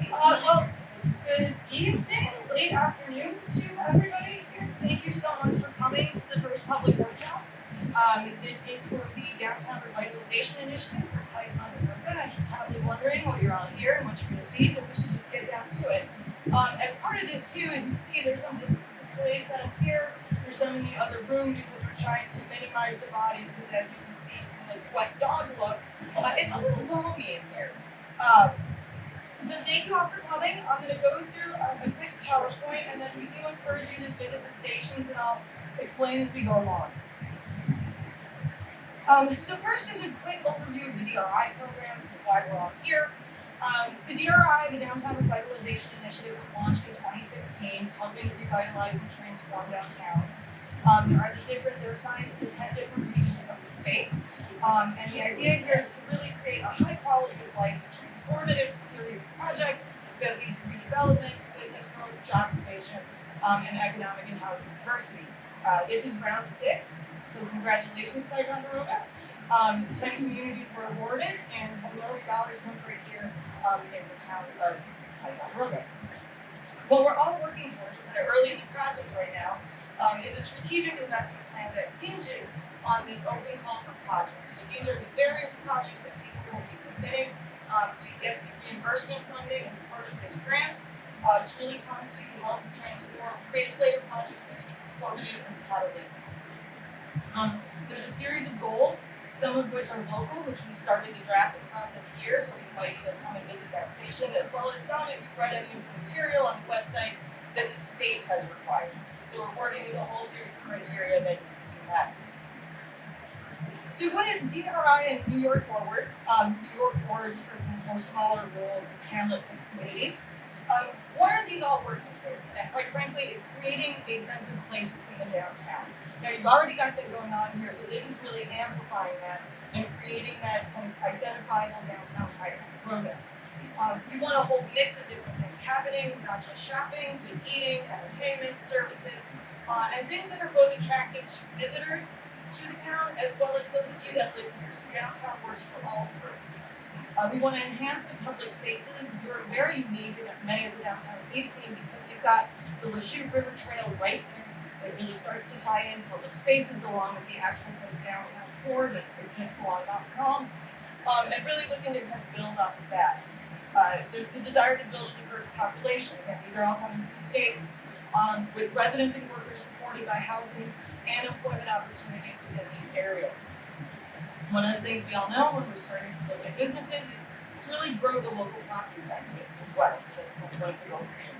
Well, good evening, late afternoon to everybody here. Thank you so much for coming to the first public workshop. This is for the Downtown Revitalization Initiative for Ticonderoga. You're probably wondering what you're on here and what you're going to see, so we should just get down to it. As part of this too, as you see, there's some displays set up here. There's some in the other room because we're trying to minimize the bodies because as you can see from this wet dog look, it's a little loamy in here. So thank you all for coming. I'm going to go through a quick PowerPoint and then we do encourage you to visit the stations and I'll explain as we go along. So first is a quick overview of the DRI program and why we're all here. The DRI, the Downtown Revitalization Initiative, was launched in 2016, helping to revitalize and transform downtowns. They're assigned to the 10 different regions of the state. And the idea here is to really create a high quality of life, transformative series of projects that lead to redevelopment, business growth, job creation, and economic and housing diversity. This is round 6, so congratulations, Ticonderoga. 10 communities were awarded, and $10 million comes right here in the town of Ticonderoga. What we're all working towards, we're kind of early in the process right now, is a strategic investment plan that hinges on this open call for projects. So these are the various projects that people will be submitting to get the reimbursement funding as part of this grant. It's really come to help transform, create a slate of projects that's transformative and competitive. There's a series of goals, some of which are local, which we started the drafting process here, so we invite you to come and visit that station, as well as some, if you've read any of the material on the website, that the state has required. So we're working with a whole series of criteria that need to be met. So what is DRI and New York Forward? New York Forwards for more smaller rural hamlet type communities. What are these all working towards? And quite frankly, it's creating a sense of place within the downtown. Now you've already got that going on here, so this is really amplifying that and creating that kind of identifiable downtown type program. We want a whole mix of different things happening, not just shopping, but eating, entertainment, services, and things that are both attractive to visitors to the town, as well as those of you that live here. So downtown works for all groups. We want to enhance the public spaces. You're very unique in many of the downtowns we've seen because you've got the Lachute River Trail right there. It really starts to tie in public spaces along with the actual downtown core that exists along Mountain Home, and really looking to kind of build off of that. There's the desire to build a diverse population. Again, these are all coming from the state, with residents and workers supported by housing and employment opportunities within these areas. One of the things we all know when we're starting to look at businesses is to really grow the local property tax base as well. So it's not one for those here.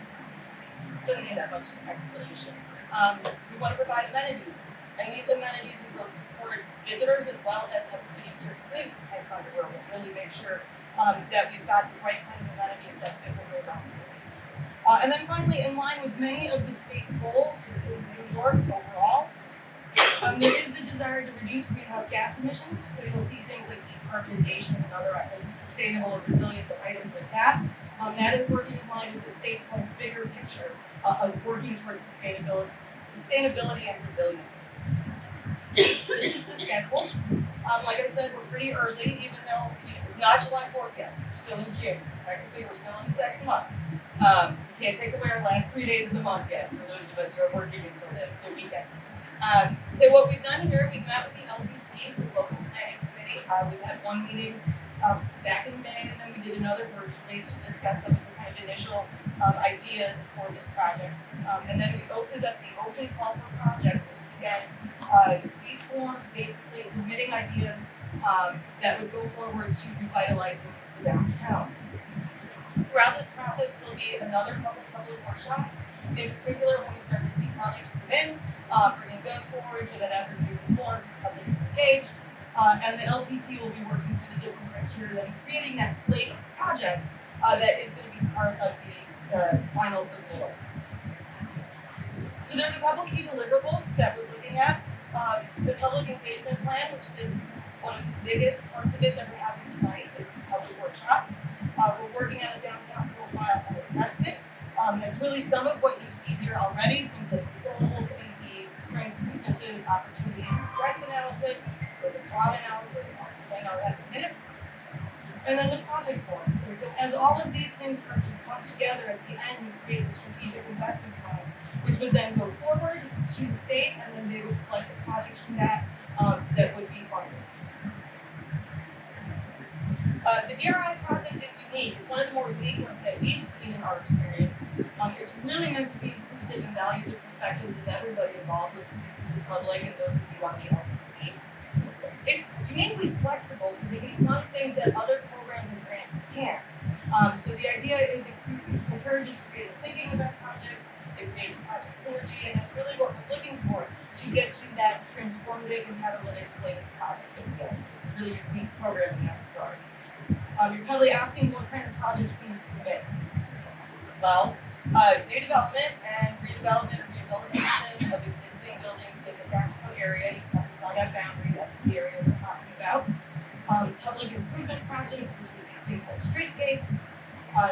Doesn't need that much explanation. We want to provide amenities, and these amenities will support visitors as well as everybody here who lives in Ticonderoga. Really make sure that we've got the right kind of amenities that fit what goes on. And then finally, in line with many of the state's goals, just in New York overall, there is the desire to reduce greenhouse gas emissions. So you'll see things like decarbonization and other sustainable and resilient items like that. That is working in line with the state's kind of bigger picture of working towards sustainability and resilience. This is the schedule. Like I said, we're pretty early, even though it's not July 4th yet. We're still in June, so technically we're still in the second month. We can't take away our last 3 days of the month yet for those of us who are working until the weekends. So what we've done here, we've met with the LPC, the local planning committee. We've had one meeting back in May, and then we did another virtually to discuss some of the kind of initial ideas for this project. And then we opened up the open call for projects, which is again, these forms basically submitting ideas that would go forward to revitalizing the downtown. Throughout this process, there'll be another couple of public workshops. In particular, when we start to see projects come in, bringing those forward so that everybody's informed, the public is engaged, and the LPC will be working through the different criteria and creating that slate of projects that is going to be part of the final submittal. So there's a couple key deliverables that we're looking at. The public engagement plan, which this is one of the biggest parts of it that we're having tonight, is the public workshop. We're working on a downtown profile and assessment. That's really some of what you see here already, things like the goals and the strengths, weaknesses, opportunities, threats analysis, or the SWOT analysis. I'll explain all that in a minute. And then the project forms. And so as all of these things start to come together at the end, you create a strategic investment plan, which would then go forward to the state, and then they would select the projects from that that would be funded. The DRI process is unique. It's one of the more unique ones that we've seen in our experience. It's really meant to be inclusive and value the perspectives of everybody involved, with the public and those of you on the LPC. It's uniquely flexible because it can fund things that other programs and grants can't. So the idea is it encourages creative thinking about projects, it creates project synergy, and that's really what we're looking for to get to that transformative and catalytic slate of projects at the end. So it's a really unique program in that regard. You're probably asking what kind of projects can you submit? Well, new development and redevelopment or rehabilitation of existing buildings in the downtown area. You probably saw that boundary, that's the area we're talking about. Public improvement projects, which would be things like streetscapes.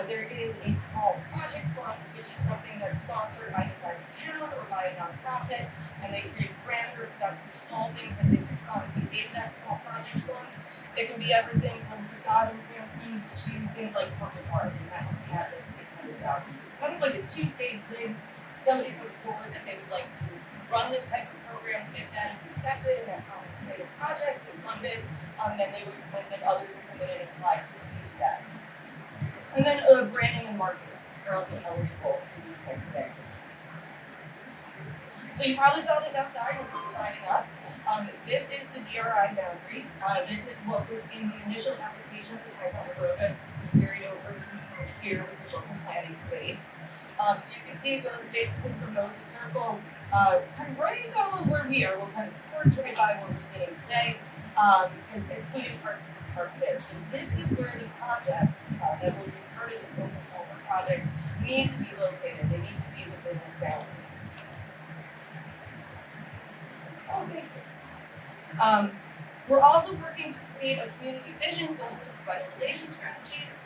There is a small project fund, which is something that's sponsored either by the town or by a nonprofit, and they create parameters about small things that they can fund within that small project fund. It can be everything from facade enhancements to things like public art, and that one's capped at $600,000. So it's kind of like a two-stage thing. Somebody puts forward that they would like to run this type of program. If that is accepted and that comes slate of projects and funded, then they would, and then others would come in and apply to use that. And then branding and marketing are also eligible for these types of activities. So you probably saw this outside when you were signing up. This is the DRI boundary. This is what was in the initial application for Ticonderoga. It's been carried over here with the local planning committee. So you can see it goes basically from Moses Circle, kind of right into almost where we are. We'll kind of squirts right by where we're sitting today, including parts of the park there. So this is where the projects that will be part of this open call for projects need to be located. They need to be within this boundary. Oh, thank you. We're also working to create a community vision, goals, and revitalization strategies.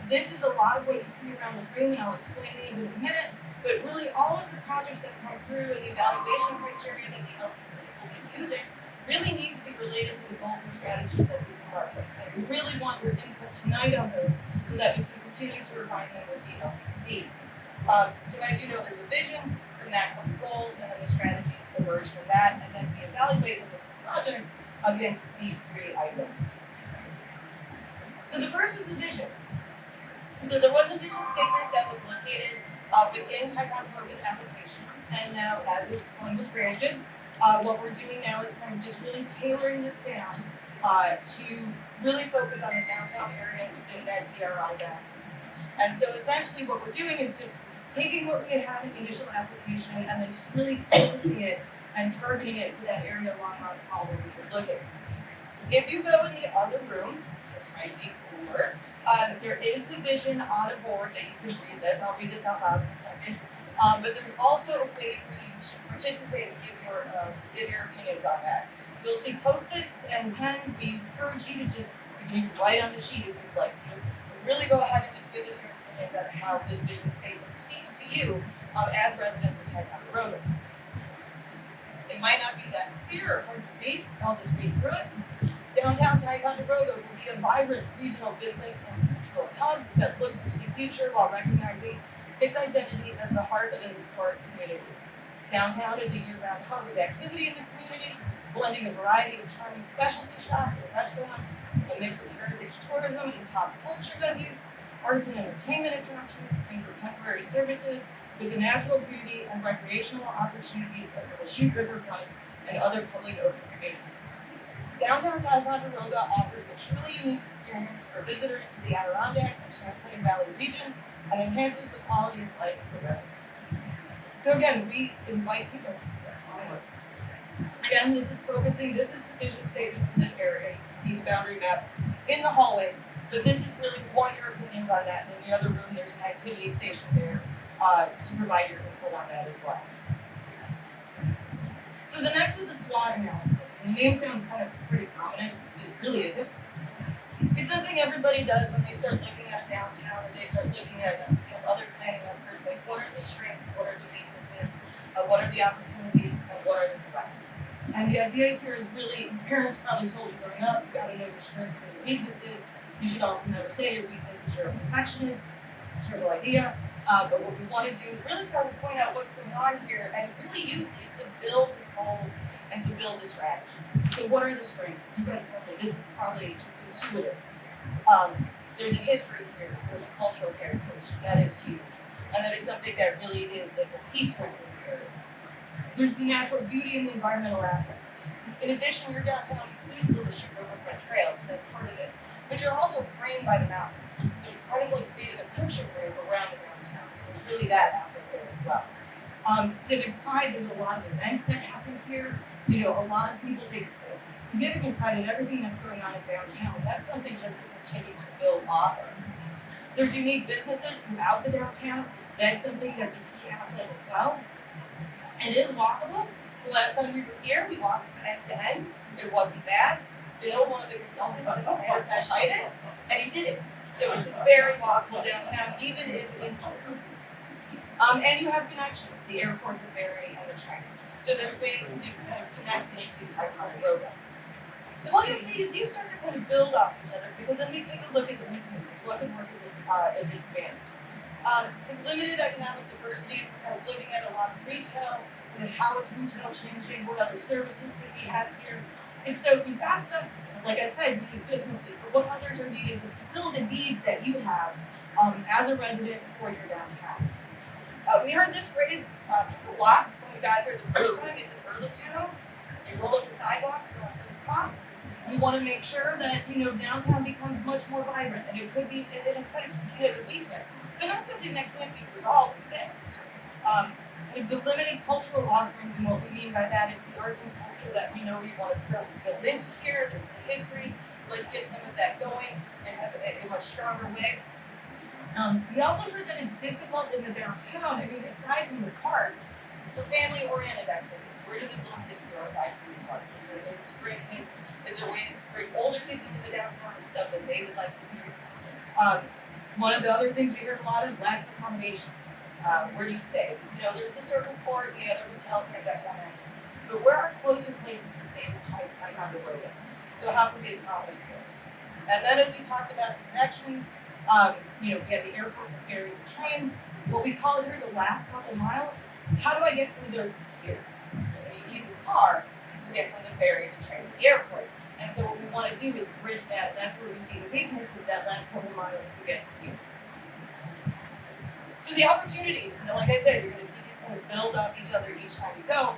This is a lot of what you see around the room, and I'll explain these in a minute, but really all of the projects that come through and the evaluation criteria that the LPC will be using really need to be related to the goals and strategies that we come up with. And we really want your input tonight on those so that we can continue to refine them with the LPC. So as you know, there's a vision, from that come goals, and then the strategies emerge from that, and then we evaluate the projects against these three items. So the first was the vision. So there was a vision statement that was located within Ticonderoga's application, and now as this one was granted, what we're doing now is kind of just really tailoring this down to really focus on the downtown area within that DRI boundary. And so essentially what we're doing is just taking what we had in the initial application and then just really focusing it and targeting it to that area along Mount Hall where we were looking. If you go in the other room, which might be cooler, there is the vision on a board that you can read this. I'll read this out loud in a second. But there's also a way for you to participate and give your opinions on that. You'll see Post-its and pens. We encourage you to just write on the sheet if you'd like. So really go ahead and just give us your opinions on how this vision statement speaks to you as residents of Ticonderoga. It might not be that clear or hard to read, so I'll just read through it. Downtown Ticonderoga will be a vibrant regional business and cultural hub that looks to the future while recognizing its identity as the heart of an historic community. Downtown is a year-round hub of activity in the community, blending a variety of charming specialty shops and restaurants, a mix of heritage tourism and pop culture venues, arts and entertainment attractions, and contemporary services, with the natural beauty and recreational opportunities of the Lachute Riverfront and other public open spaces. Downtown Ticonderoga offers a truly unique experience for visitors to the Adirondack and Champlain Valley region and enhances the quality of life for residents. So again, we invite people. Again, this is the vision statement for this area. You can see the boundary map in the hallway, but this is really, we want your opinions on that. And in the other room, there's an activity station there to provide your input on that as well. So the next was a SWOT analysis, and the name sounds kind of pretty ominous. It really isn't. It's something everybody does when they start looking at a downtown, or they start looking at other planning efforts, like what are the strengths, what are the weaknesses, what are the opportunities, and what are the threats. And the idea here is really, parents probably told you growing up, you've got to know your strengths and your weaknesses. You should also never say your weakness is you're a perfectionist. It's a terrible idea. But what we want to do is really kind of point out what's going on here and really use these to build the goals and to build the strategies. So what are the strengths? You guys probably, this is probably just intuitive. There's a history here. There's a cultural heritage. That is huge. And that is something that really is like a key strength of the area. There's the natural beauty and the environmental assets. In addition, you're downtown, please feel the sheer riverfront trails, so that's part of it. But you're also framed by the mountains. So it's kind of like creating a picture frame around the downtown. So there's really that asset there as well. Civic pride, there's a lot of events that happen here. You know, a lot of people take significant pride in everything that's going on in downtown. That's something just to continue to build off of. There's unique businesses throughout the downtown. That's something that's a key asset as well. It is walkable. The last time we were here, we walked end to end. It wasn't bad. Bill, one of the consultants, had fasciitis, and he did it. So it's very walkable downtown, even if it's and you have connections, the airport, the ferry, and the train. So there's ways to kind of connect into Ticonderoga. So what you see is these start to kind of build off each other, because then we take a look at the weaknesses. What could work as a disadvantage? Limited economic diversity, we're kind of looking at a lot of retail, and how is retail changing, what other services that we have here. And so we've got stuff, like I said, we need businesses, but what others are needed to fulfill the needs that you have as a resident for your downtown. We heard this phrase a lot when we got here the first time. It's an early town. You roll up the sidewalks around 6 o'clock. We want to make sure that, you know, downtown becomes much more vibrant, and it could be, and it's kind of seen as a weakness, but not something that can't be resolved and fixed. The limited cultural offerings, and what we mean by that is the arts and culture that we know we want to build into here. There's the history. Let's get some of that going and have it in a much stronger way. We also heard that it's difficult in the downtown, I mean, aside from the park, for family-oriented activities. Where do these little kids go aside from the park? Is there ways to bring kids? Is there ways to bring older kids into the downtown and stuff that they would like to do? One of the other things we heard a lot of, lack of accommodations. Where do you stay? You know, there's the Circle Court, the other hotel kind of that one. But where are closer places to stay in Ticonderoga? So how can we accommodate those? And then as we talked about the connections, you know, we have the airport, the ferry, the train. What we call it here the last couple miles. How do I get from those to here? So you use the car to get from the ferry, the train, to the airport. And so what we want to do is bridge that. That's where we see the weakness, is that last couple miles to get here. So the opportunities, and like I said, you're going to see these kind of build off each other each time you go.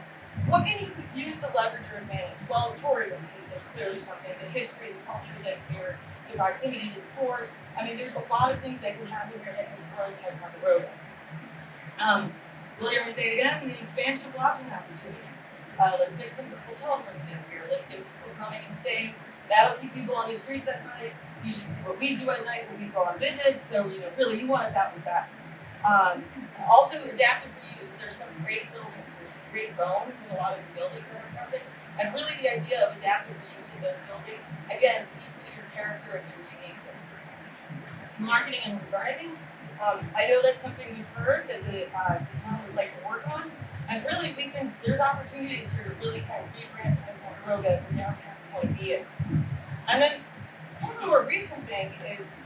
What can you use to leverage your advantage? Well, tourism is clearly something. The history, the culture that's here, the proximity to the port. I mean, there's a lot of things that can happen here that can grow Ticonderoga. You'll hear me say it again, the expansion of lodging opportunities. Let's get some hotel rooms in here. Let's get people coming and staying. That'll keep people on the streets at night. You should see what we do at night when we go on visits. So, you know, really, you want us out with that. Also, adaptive reuse. There's some great buildings. There's great bones in a lot of the buildings that are present. And really, the idea of adaptive reuse of those buildings, again, leads to your character and your uniqueness. Marketing and rebranding. I know that's something we've heard that the town would like to work on. And really, there's opportunities here to really kind of rebrand Ticonderoga as a downtown idea. And then, kind of a more recent thing is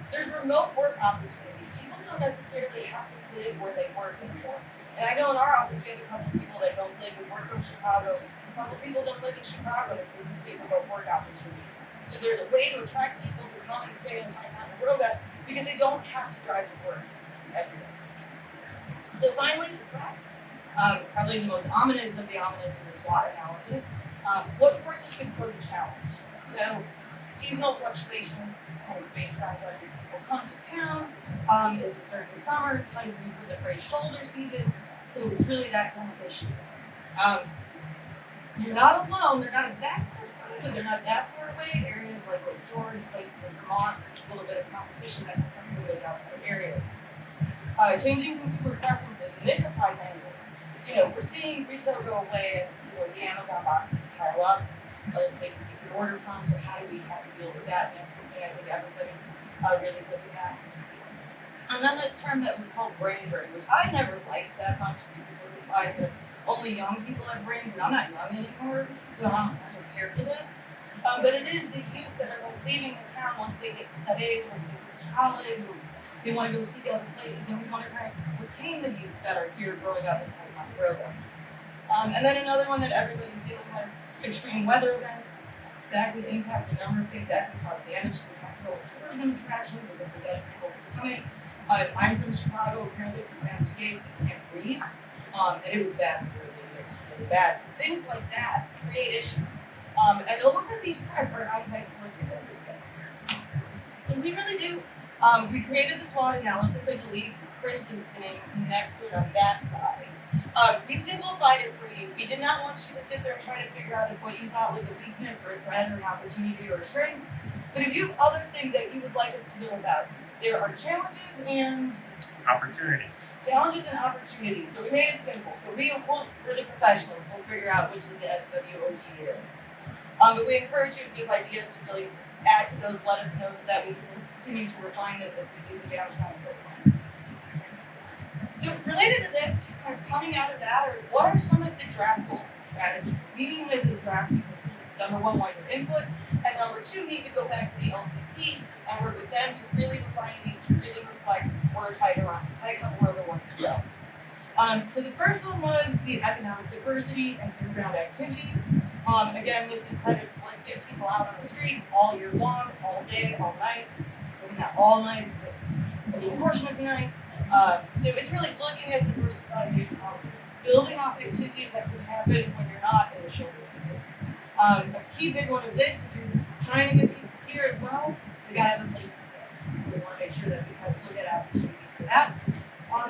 there's remote work opportunities. People don't necessarily have to live where they work anymore. And I know in our office we have a couple of people that don't live and work in Chicago. A couple of people don't live in Chicago. It's a complete remote work opportunity. So there's a way to attract people to come and stay in Ticonderoga because they don't have to drive to work every day. So finally, the threats. Probably the most ominous of the ominous in the SWOT analysis. What forces could pose a challenge? So seasonal fluctuations, kind of based on whether people come to town. Is it during the summer? It's kind of for the frayed shoulder season. So it's really that kind of issue. You're not alone. They're not that close by, but they're not that far away. Areas like Lake George, places in Vermont, a little bit of competition that can come from those outside areas. Changing consumer preferences, and this applies anywhere. You know, we're seeing retail go away as, you know, the Amazon boxes pile up, other places you can order from, so how do we have to deal with that? And that's something I think everybody's really looking at. And then this term that was called brain drain, which I never liked that much because it implies that only young people have brains, and I'm not young anymore, so I don't care for this. But it is the youth that are leaving the town once they get studies or they finish college or they want to go see other places, and we want to kind of retain the youth that are here growing up in Ticonderoga. And then another one that everybody's dealing with, extreme weather events. That can impact a number of things. That can cause damage to natural tourism attractions, and prevent people from coming. I'm from Chicago, apparently from past 2 days, we can't breathe. And it was bad, it was really bad. So things like that create issues. And a lot of these threats are outside forces, as it says. So we really do. We created the SWOT analysis, I believe. Chris is sitting next to it on that side. We simplified it for you. We did not want you to sit there and try to figure out if what you thought was a weakness or a threat or an opportunity or a strength. But if you have other things that you would like us to know about, there are challenges and opportunities. Challenges and opportunities. So we made it simple. So for the professionals, we'll figure out which of the SWOT is. But we encourage you to give ideas to really add to those, let us know so that we can continue to refine this as we do the downtown program. So related to this, kind of coming out of that, what are some of the draft goals and strategies? We mean this as draft because number one, want your input, and number two, need to go back to the LPC and work with them to really refine these to really reflect where Ticonderoga wants to go. So the first one was the economic diversity and year-round activity. Again, this is kind of, let's get people out on the street all year long, all day, all night, maybe not all night, but a good portion of the night. So it's really looking at diversifying and also building off activities that could happen when you're not in the shoulder season. A key big one of this, if you're trying to get people here as well, they gotta have a place to stay. So we want to make sure that we kind of look at opportunities for that.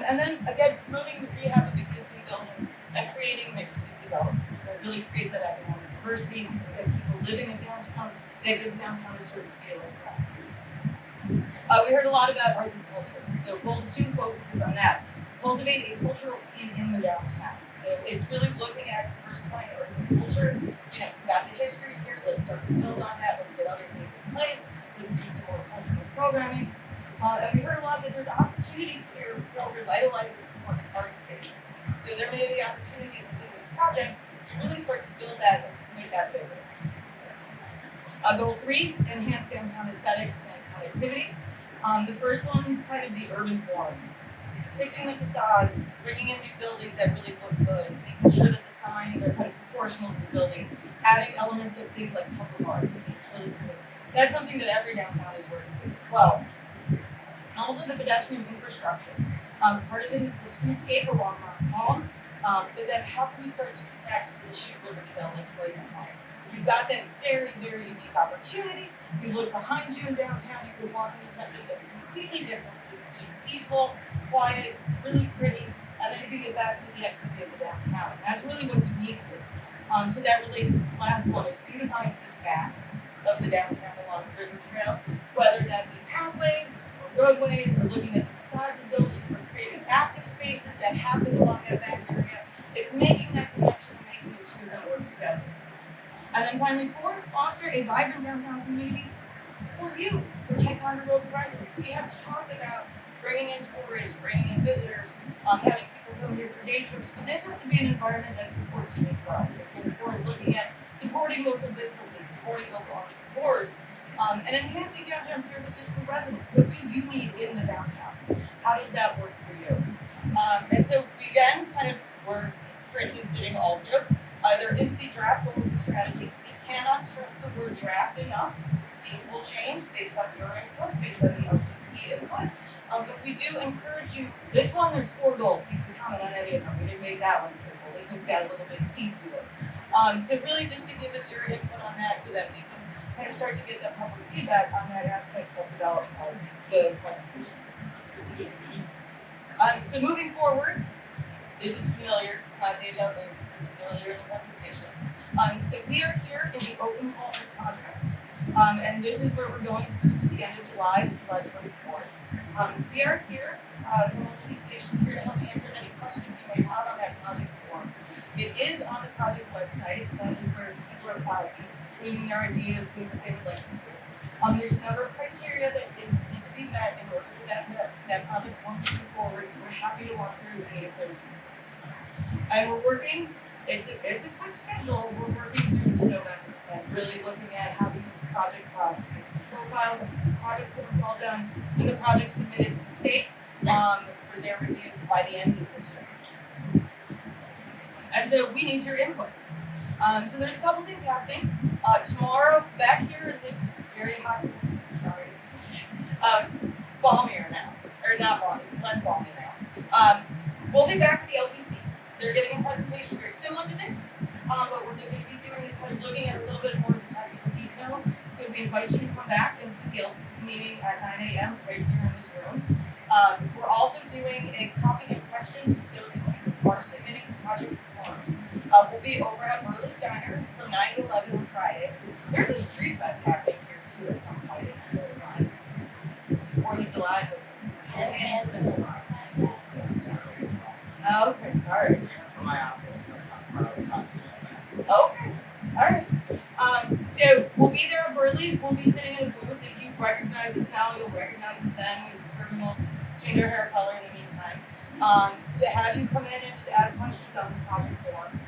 And then again, promoting the rehab of existing buildings and creating mixed-use development. So it really creates that economic diversity. We get people living in downtown, that gives downtown a certain feel as well. We heard a lot about arts and culture. So goal 2 focuses on that. Cultivate a cultural scene in the downtown. So it's really looking at diversifying arts and culture. You know, we've got the history here, let's start to build on that, let's get other things in place, let's do some more cultural programming. And we heard a lot that there's opportunities here for revitalizing performance art spaces. So there may be opportunities within these projects to really start to build that and make that bigger. Goal 3, enhance downtown aesthetics and connectivity. The first one is kind of the urban form. Fixing the facades, bringing in new buildings that really look good, making sure that the signs are kind of proportional to the buildings, adding elements of things like public art. This is really cool. That's something that every downtown is working with as well. Also the pedestrian infrastructure. Part of it is the streetscape along Mount Palm, but then how can we start to connect to the Sheep River Trail that's right behind? You've got that very, very unique opportunity. You look behind you in downtown, you can walk into something that's completely different. It's just peaceful, quiet, really pretty, and then you can get back into the activity of the downtown. That's really what's unique here. So that relates to the last one, is beautifying the back of the downtown along the river trail, whether that be pathways, or roadways, or looking at the facades of buildings, or creating active spaces that happen along that back area. It's making that connection and making the two of them work together. And then finally, 4, foster a vibrant downtown community for you, for Ticonderoga residents. We have talked about bringing in tourists, bringing in visitors, having people come here for day trips, but this has to be an environment that supports you as well. So goal 4 is looking at supporting local businesses, supporting local entrepreneurs, and enhancing downtown services for residents. What do you need in the downtown? How does that work for you? And so we again, kind of where Chris is sitting also, there is the draft goals and strategies. We cannot stress the word draft enough. These will change based on your input, based on the LPC input. But we do encourage you, this one there's 4 goals, so you can comment on any of them. We didn't make that one simple. This one's got a little bit of teeth to it. So really just to give us your input on that so that we can kind of start to get that public feedback on that aspect of the presentation. So moving forward, this is familiar, it's not deja vu, this is earlier in the presentation. So we are here in the open call for projects. And this is where we're going through to the end of July, to July 24th. We are here, someone will be stationed here to help answer any questions you may have on that project form. It is on the project website, that is where people are putting their ideas, things that they would like to do. There's a number of criteria that need to be met in order for that project form to move forward, so we're happy to walk through any of those And we're working, it's a quick schedule, we're working through to November and really looking at having this project profiles and project forms all done and the project submitted to the state for their review by the end of this year. And so we need your input. So there's a couple things happening. Tomorrow, back here in this very hot, it's balmier now, or not balmy, less balmy now. We'll be back with the LPC. They're getting a presentation very similar to this. What we're going to be doing is kind of looking at a little bit more of the technical details. So we invite you to come back and see the LPC meeting at 9 a.m. right here in this room. We're also doing a coffee and questions for those of you who are submitting project forms. We'll be over at Merle's Diner from 9 to 11 on Friday. There's a street fest happening here too at some point. It's really fun. 4th of July. Okay, alright. From my office. Okay, alright. So we'll be there at Burley's. We'll be sitting in a booth. If you recognize us now, you'll recognize us then. We've sort of change our hair color in the meantime. To have you come in and just ask questions on the project form.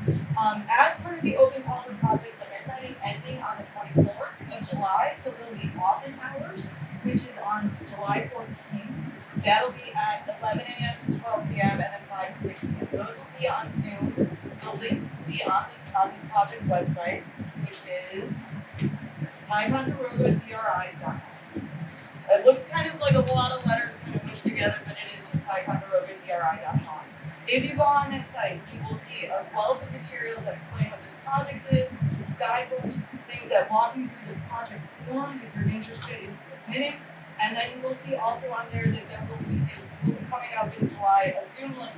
As part of the open call for projects, like I said, it's ending on the 24th of July, so there'll be office hours, which is on July 14th. That'll be at 11 a.m. to 12 p.m. and then 5 to 6 p.m. Those will be on Zoom. The link will be on the project website, which is Ticonderoga DRI.com. It looks kind of like a lot of letters kind of mushed together, but it is just Ticonderoga DRI.com. If you go on that site, you will see a wealth of materials that explain what this project is, guidebooks, things that walk you through the project forms if you're interested in submitting. And then you will see also on there that there will be coming out in July a Zoom link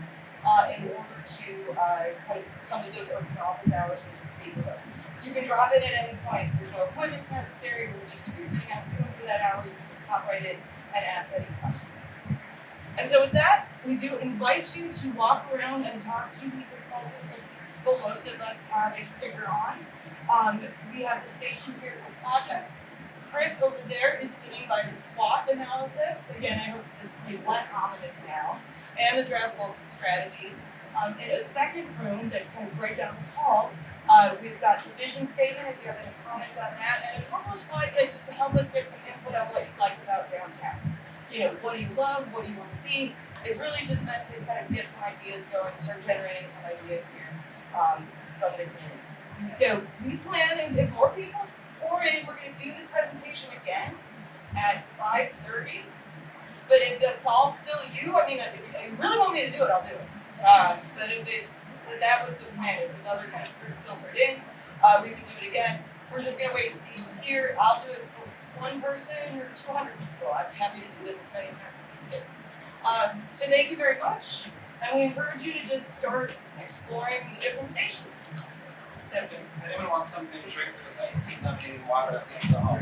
in order to kind of come to those open office hours and just speak with us. You can drop in at any point. There's no appointments necessary. We're just going to be sitting on Zoom for that hour. You can just pop right in and ask any questions. And so with that, we do invite you to walk around and talk to the consultant. Well, most of us have a sticker on. We have the station here for projects. Chris over there is sitting by the SWOT analysis. Again, I hope it's made less ominous now. And the draft goals and strategies. In a second room that's kind of right down the hall, we've got the vision statement, if you have any comments on that, and a couple of slides that just help us get some input on what you'd like about downtown. You know, what do you love, what do you want to see? It's really just meant to kind of get some ideas going, start generating some ideas here from this meeting. So we plan, if more people pour in, we're going to do the presentation again at 5:30. But if that's all still you, I mean, if you really want me to do it, I'll do it. But if that was the plan, if another kind of filtered in, we would do it again. We're just going to wait and see who's here. I'll do it for one person or 200 people. I'm happy to do this as many times as you do. So thank you very much. And we encourage you to just start exploring the different stations. If anyone wants something to drink, there's iced tea, lemonade, and water at the end of the hall.